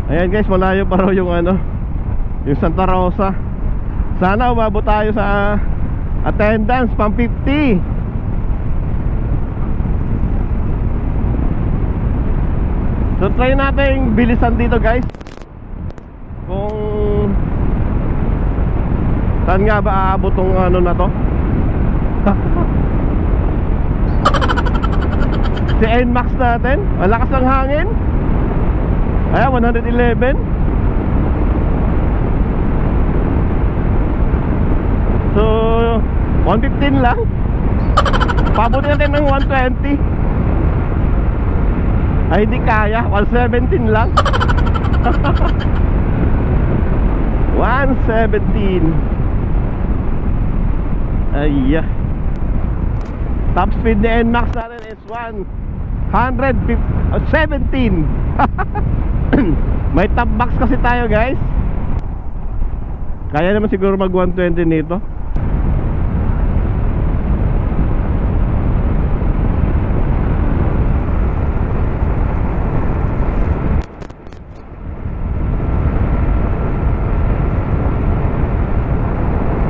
Ayan guys, malayo pa raw yung ano, yung Santa Rosa. Sana umabot tayo sa attendance pang 50. So try natin bilisan dito guys, kung saan nga ba aabot tong ano na to. Si NMAX natin, malakas ng hangin. Ayan, 111. So 115 lang. Pabuti natin ng 120. Ay di kaya, 117 lang. 117. Ay top speed ni NMAX natin is 117. May top box kasi tayo guys. Kaya naman siguro mag 120 nito.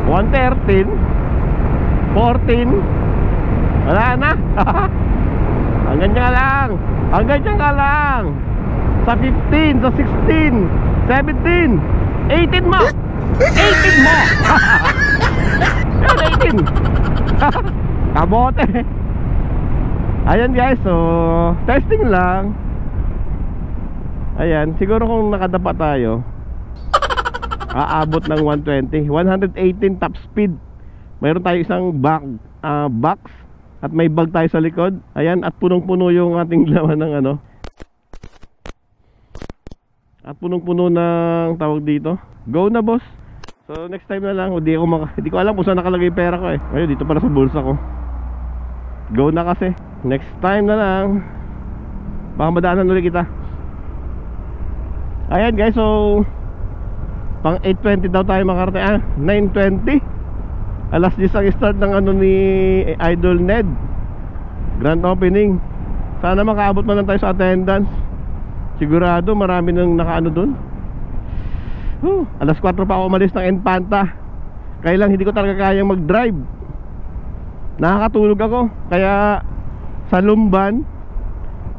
$113, 14. Wala na. Hanggang dyan lang. Hanggang dyan ka lang. Sa 15, sa 16, 17, 18 mo. 18 mo. Yan, 18. Kabote. Ayan guys, so testing lang. Ayan, siguro kung nakadapa tayo, aabot ng 120. 118 top speed. Mayroon tayo isang box at may bag tayo sa likod. Ayan, at punong-puno yung ating laman ng ano. At punong-puno ng tawag dito. Go na boss. So next time na lang. Hindi ko alam kung saan nakalagay pera ko eh. Ayun, dito pala sa bulsa ko. Go na kasi. Next time na lang. Baka madaanan ulit kita. Ayan guys, so pang 8:20 daw tayo makarating. 9:20. Alas 10 ang start ng ano ni Idol Ned, grand opening. Sana makaabot man lang tayo sa attendance. Sigurado marami nang nakaano dun. Alas 4 pa ako umalis ng Infanta. Kaya lang hindi ko talaga kayang mag-drive. Nakakatulog ako. Kaya sa Lumban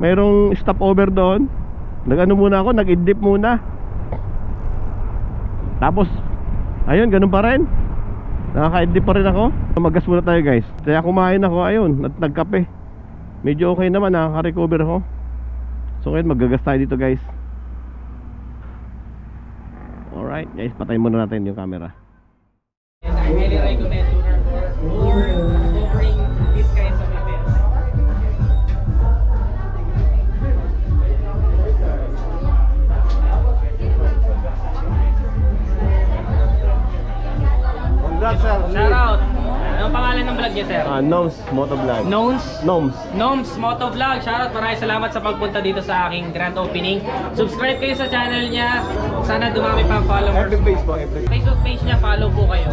mayroong stopover doon. Nag-ano muna ako, nag-idip muna. Tapos ayun, ganun pa rin. Nakaka-idip pa rin ako. Maggas muna tayo guys. Kaya kumain ako, ayun, at nagkape. Medyo okay naman, nakaka-recover ako. So ngayon maggagas tayo dito guys. Alright guys, patayin muna natin yung camera. I highly recommend or offering these kinds of events. Congrats sir. Shout out. Anong pangalan ng vlog niya, sir? Noms Motovlog. Noms Motovlog. Shout out. Maraming salamat sa pagpunta dito sa aking grand opening. Subscribe kayo sa channel niya. Sana dumami pa ang followers. Facebook page niya, follow po kayo.